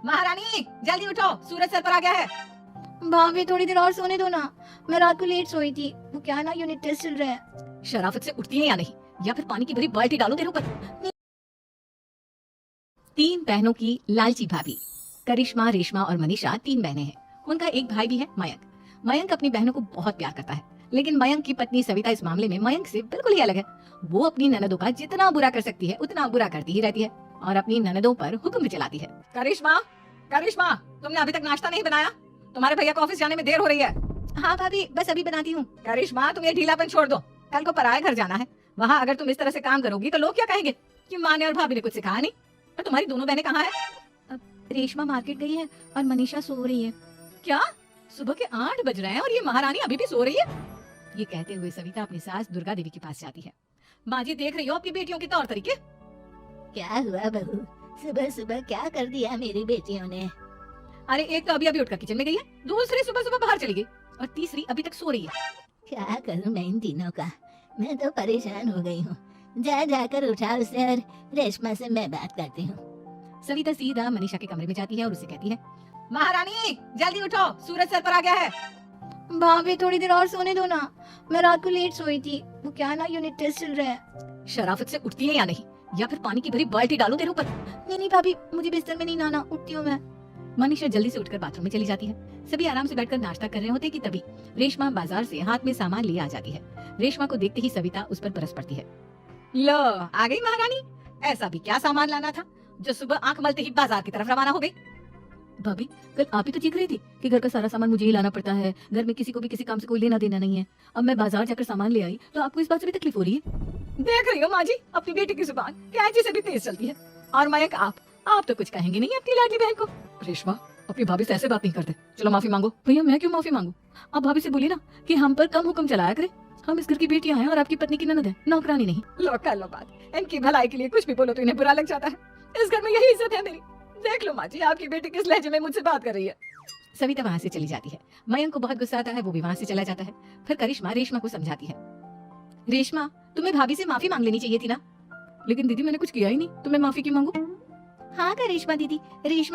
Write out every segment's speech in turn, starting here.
महारानी जल्दी उठो, सूरज सर पर आ गया है। भाभी थोड़ी देर और सोने दो ना, मैं रात को लेट सोई थी। वो क्या है ना, यूनिट टेस्ट चल रहा है। शराफत से उठती है या नहीं, या फिर पानी की भरी बाल्टी डालो तेरे ऊपर। तीन बहनों की लालची भाभी। करिश्मा, रेशमा और मनीषा तीन बहनें हैं। उनका एक भाई भी है, मयंक। मयंक अपनी बहनों को बहुत प्यार करता है, लेकिन मयंक की पत्नी सविता इस मामले में मयंक से बिल्कुल ही अलग है। वो अपनी ननदों का जितना बुरा कर सकती है उतना बुरा करती ही रहती है और अपनी ननदों पर हुक्म भी चलाती है। करिश्मा, करिश्मा, तुमने अभी तक नाश्ता नहीं बनाया? तुम्हारे भैया को ऑफिस जाने में देर हो रही है। हाँ भाभी, बस अभी बनाती हूँ। करिश्मा, तुम ये ढीलापन छोड़ दो। कल को पराये घर जाना है, वहाँ अगर तुम इस तरह से काम करोगी तो लोग क्या कहेंगे कि माँ ने और भाभी ने कुछ सिखाया नहीं। और तुम्हारी दोनों बहनें कहाँ है? रेशमा मार्केट गई है और मनीषा सो रही है। क्या? सुबह के 8 बज रहे हैं और ये महारानी अभी भी सो रही है? ये कहते हुए सविता अपनी सास दुर्गा देवी के पास जाती है। माँ जी, देख रही हो आपकी बेटियों के तौर तरीके? क्या हुआ बहू, सुबह सुबह क्या कर दिया मेरी बेटियों ने? अरे एक तो अभी अभी उठकर किचन में गई है, दूसरी सुबह सुबह बाहर चली गई और तीसरी अभी तक सो रही है। क्या करूं मैं इन तीनों का, मैं तो परेशान हो गई हूँ। जा जाकर उठा उसे और रेशमा से मैं बात करती हूँ। सविता सीधा मनीषा के कमरे में जाती है और उससे कहती है, महारानी जल्दी उठो, सूरज सर पर आ गया है। भाभी थोड़ी देर और सोने दो ना, मैं रात को लेट सोई थी। वो क्या है ना, यूनिट टेस्ट चल रहा है। शराफत से उठती है या नहीं, या फिर पानी की भरी बाल्टी डालो तेरे ऊपर। नहीं भाभी, मुझे बिस्तर में नहीं लाना, उठती हूँ मैं। मनीषा जल्दी से उठकर बाथरूम में चली जाती है। सभी आराम से बैठकर नाश्ता कर रहे होते कि तभी रेशमा बाजार से हाथ में सामान लिए आ जाती है। रेशमा को देखते ही सविता उस पर बरस पड़ती है। लो, आ गई महारानी। ऐसा भी क्या सामान लाना था जो सुबह आंख मलते ही बाजार की तरफ रवाना हो गई? भाभी, कल आप ही तो चीख रही थी कि घर का सारा सामान मुझे ही लाना पड़ता है, घर में किसी को भी किसी काम से कोई लेना देना नहीं है। अब मैं बाजार जाकर सामान ले आई तो आपको इस बात से भी तकलीफ हो रही है? देख रही हो माँ जी, अपनी बेटी की जुबान कैंची से भी तेज चलती है। और मयंक, आप तो कुछ कहेंगे नहीं अपनी लाडली बहन को। रेशमा, अपनी भाभी से ऐसे बात नहीं करते, चलो माफी मांगो। भैया, मैं क्यों माफी मांगू? आप भाभी से बोलिए ना कि हम पर कम हुक्म चलाया करे। हम इस घर की बेटियां हैं और आपकी पत्नी की ननद है, नौकरानी नहीं। लो कर लो बात, इनकी भलाई के लिए कुछ भी बोलो तो इन्हें बुरा लग जाता है। इस घर में यही इज्जत है मेरी। देख लो माँ जी, आपकी बेटी किस लहजे में मुझसे बात कर रही है। सविता वहाँ से चली जाती है। मयंक को बहुत गुस्सा आता है, वो भी वहाँ से चला जाता है। फिर करिश्मा रेशमा को समझाती है, रेशमा, तुम्हें भाभी से माफी मांग लेनी चाहिए थी ना। लेकिन दीदी, मैंने कुछ किया ही नहीं, तो मैं माफी क्यों मांगू? हाँ रेशमा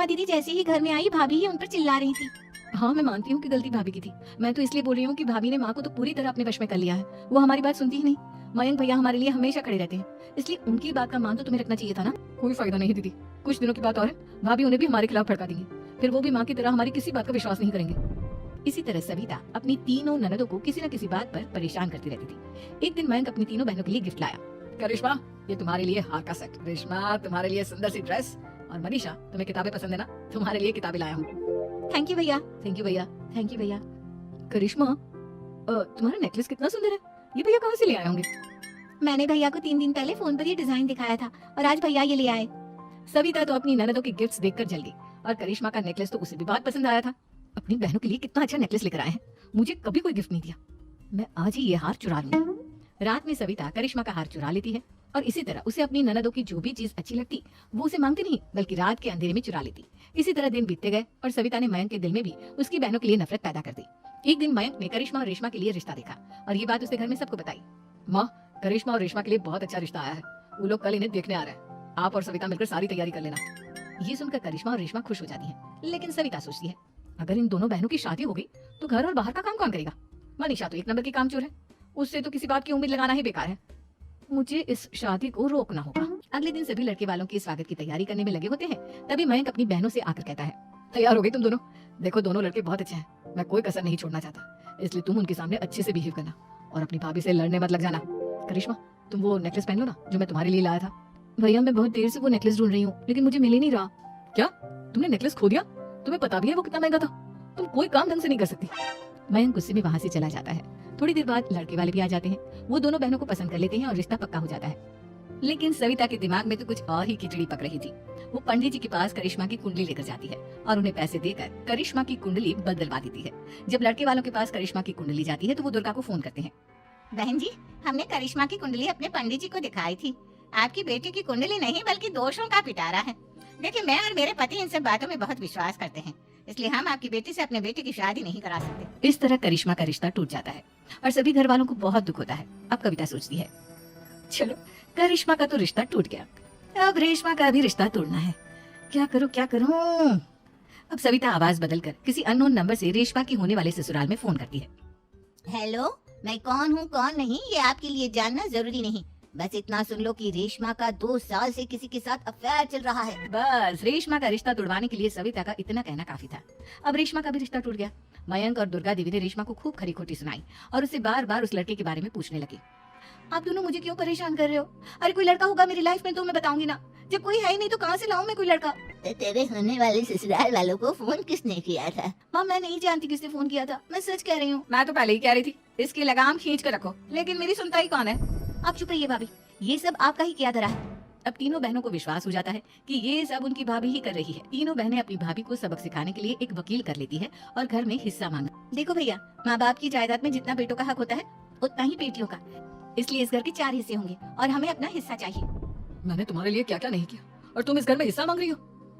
दीदी जैसे ही घर में आई भाभी ही उन पर चिल्ला रही थी। हाँ, मैं मानती हूँ कि गलती भाभी की थी। मैं तो इसलिए बोल रही हूँ कि भाभी ने माँ को तो पूरी तरह अपने वश में कर लिया है। वो हमारी बात सुनती ही नहीं। मयंक भैया हमारे लिए हमेशा खड़े रहते हैं, इसलिए उनकी बात का मान तो तुम्हें रखना चाहिए था ना। कोई फायदा नहीं दीदी, कुछ दिनों की बात और है, भाभी उन्हें भी हमारे खिलाफ भड़का देंगी। फिर वो भी माँ की तरह हमारी किसी बात का विश्वास नहीं करेंगे। इसी तरह सविता अपनी तीनों ननदों को किसी न किसी बात पर परेशान करती रहती थी। एक दिन मयंक अपनी तीनों बहनों के लिए गिफ्ट लाया। करिश्मा, ये तुम्हारे लिए हार का सेट। रेशमा, तुम्हारे लिए सुंदर सी ड्रेस। और मनीषा, तुम्हें किताबें पसंद है ना, तुम्हारे लिए किताबें लाया हूँ। थैंक यू भैया। थैंक यू भैया। थैंक यू भैया। करिश्मा, तुम्हारा नेकलेस कितना सुंदर है, ये भैया कहाँ से ले आए होंगे? मैंने भैया को 3 दिन पहले फोन पर ये डिजाइन दिखाया था और आज भैया ये ले आए। सविता तो अपनी ननदों के गिफ्ट्स देखकर जल गई और करिश्मा का नेकलेस तो उसे भी बहुत पसंद आया था। अपनी बहनों के लिए कितना अच्छा नेकलेस लेकर आए हैं, मुझे कभी कोई गिफ्ट नहीं दिया। मैं आज ही ये हार चुरा लूंगी। रात में सविता करिश्मा का हार चुरा लेती है और इसी तरह उसे अपनी ननदों की जो भी चीज अच्छी लगती वो उसे मांगती नहीं, बल्कि रात के अंधेरे में चुरा लेती। इसी तरह दिन बीतते गए और सविता ने मयंक के दिल में भी उसकी बहनों के लिए नफरत पैदा कर दी। एक दिन मयंक ने करिश्मा और रेशमा के लिए रिश्ता देखा और ये बात उसने घर में सबको बताई। माँ, करिश्मा और रेशमा के लिए बहुत अच्छा रिश्ता आया है, वो लोग कल इन्हें देखने आ रहे हैं। आप और सविता मिलकर सारी तैयारी कर लेना। ये सुनकर करिश्मा और रेशमा खुश हो जाती है, लेकिन सविता सोचती है, अगर इन दोनों बहनों की शादी हो गई तो घर और बाहर का काम कौन करेगा? मनीषा तो एक नंबर की कामचोर है, उससे तो किसी बात की उम्मीद लगाना ही बेकार है। मुझे इस शादी को रोकना होगा। अगले दिन सभी लड़के वालों के स्वागत की तैयारी करने में लगे होते हैं। तभी मयंक अपनी बहनों से आकर कहता है, तैयार हो गई तुम दोनों? देखो, दोनों लड़के बहुत अच्छे हैं, मैं कोई कसर नहीं छोड़ना चाहता, इसलिए तुम उनके सामने अच्छे से बिहेव करना और अपनी भाभी से लड़ने मत लग जाना। करिश्मा, तुम वो नेकलेस पहन लो ना जो मैं तुम्हारे लिए लाया था। भैया, मैं बहुत देर से वो नेकलेस ढूंढ रही हूँ, लेकिन मुझे मिल ही नहीं रहा। क्या? तुमने नेकलेस खो दिया? तुम्हें पता भी है वो कितना महंगा था? तुम कोई काम ढंग से नहीं कर सकती। मयंक गुस्से में वहाँ से चला जाता है। थोड़ी देर बाद लड़के वाले भी आ जाते हैं। वो दोनों बहनों को पसंद कर लेते हैं और रिश्ता पक्का हो जाता है। लेकिन सविता के दिमाग में तो कुछ और ही खिचड़ी पक रही थी। वो पंडित जी के पास करिश्मा की कुंडली लेकर जाती है और उन्हें पैसे देकर करिश्मा की कुंडली बदलवा देती है। जब लड़के वालों के पास करिश्मा की कुंडली जाती है तो वो दुर्गा को फोन करते हैं। बहन जी, हमने करिश्मा की कुंडली अपने पंडित जी को दिखाई थी। आपकी बेटी की कुंडली नहीं बल्कि दोषों का पिटारा है। देखिए, मैं और मेरे पति इन सब बातों में बहुत विश्वास करते हैं, इसलिए हम आपकी बेटी से अपने बेटे की शादी नहीं करा सकते। इस तरह करिश्मा का रिश्ता टूट जाता है और सभी घर वालों को बहुत दुख होता है। अब कविता सोचती है, चलो, करिश्मा का तो रिश्ता टूट गया, अब रेशमा का भी रिश्ता तोड़ना है। क्या करूं क्या करूं? अब सविता आवाज बदलकर किसी अननोन नंबर से रेशमा की होने वाले ससुराल में फोन करती है। हेलो, मैं कौन हूँ कौन नहीं ये आपके लिए जानना जरूरी नहीं, बस इतना सुन लो कि रेशमा का 2 साल से किसी के साथ अफेयर चल रहा है। बस रेशमा का रिश्ता तुड़वाने के लिए सविता का इतना कहना काफी था। अब रेशमा का भी रिश्ता टूट गया। मयंक और दुर्गा देवी ने रेशमा को खूब खरी खोटी सुनाई और उससे बार बार उस लड़के के बारे में पूछने लगी। आप दोनों मुझे क्यों परेशान कर रहे हो? अरे कोई लड़का होगा मेरी लाइफ में तो मैं बताऊंगी ना, जब कोई है ही नहीं तो कहाँ से लाऊं मैं कोई लड़का? तेरे होने वाले ससुराल वालों को फोन किसने किया था? माँ मैं नहीं जानती किसने फोन किया था, मैं सच कह रही हूँ। मैं तो पहले ही कह रही थी इसकी लगाम खींच कर रखो, लेकिन मेरी सुनता ही कौन है। आप चुप रहिए भाभी, ये सब आपका ही किया धरा है। अब तीनों बहनों को विश्वास हो जाता है कि ये सब उनकी भाभी ही कर रही है। तीनों बहनें अपनी भाभी को सबक सिखाने के लिए एक वकील कर लेती है और घर में हिस्सा मांगा। देखो भैया, माँ बाप की जायदाद में जितना बेटों का हक होता है उतना ही बेटियों का, इसलिए इस घर के 4 हिस्से होंगे और हमें अपना हिस्सा चाहिए। मैंने तुम्हारे लिए क्या क्या नहीं किया और तुम इस घर में हिस्सा मांग रही हो?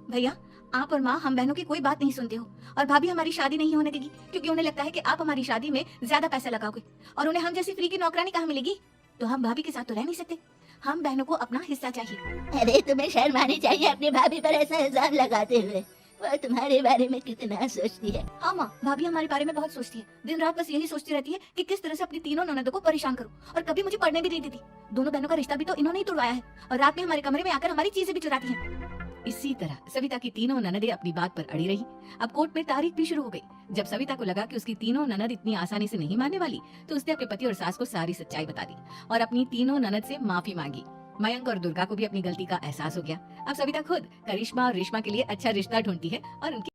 भैया आप और माँ हम बहनों की कोई बात नहीं सुनते हो और भाभी हमारी शादी नहीं होने देगी क्योंकि उन्हें लगता है कि आप हमारी शादी में ज्यादा पैसा लगाओगे और उन्हें हम जैसी फ्री की नौकरानी कहाँ मिलेगी। तो हम भाभी के साथ तो रह नहीं सकते, हम बहनों को अपना हिस्सा चाहिए। अरे तुम्हें शर्म आनी चाहिए अपनी भाभी पर ऐसा इल्जाम लगाते हुए, वो तुम्हारे बारे में कितना सोचती है। हाँ माँ, भाभी हमारे बारे में बहुत सोचती है, दिन रात बस यही सोचती रहती है कि किस तरह से अपनी तीनों ननदों को परेशान करूं और कभी मुझे पढ़ने भी नहीं देती। दोनों बहनों का रिश्ता भी तो इन्होंने ही तोड़वाया है और रात में हमारे कमरे में आकर हमारी चीजें भी चुराती हैं। इसी तरह सविता की तीनों ननदें अपनी बात पर अड़ी रही। अब कोर्ट में तारीख भी शुरू हो गई। जब सविता को लगा कि उसकी तीनों ननद इतनी आसानी से नहीं मानने वाली, तो उसने अपने पति और सास को सारी सच्चाई बता दी और अपनी तीनों ननद से माफी मांगी। मयंक और दुर्गा को भी अपनी गलती का एहसास हो गया। अब सविता खुद करिश्मा और रेशमा के लिए अच्छा रिश्ता ढूंढती है और उनकी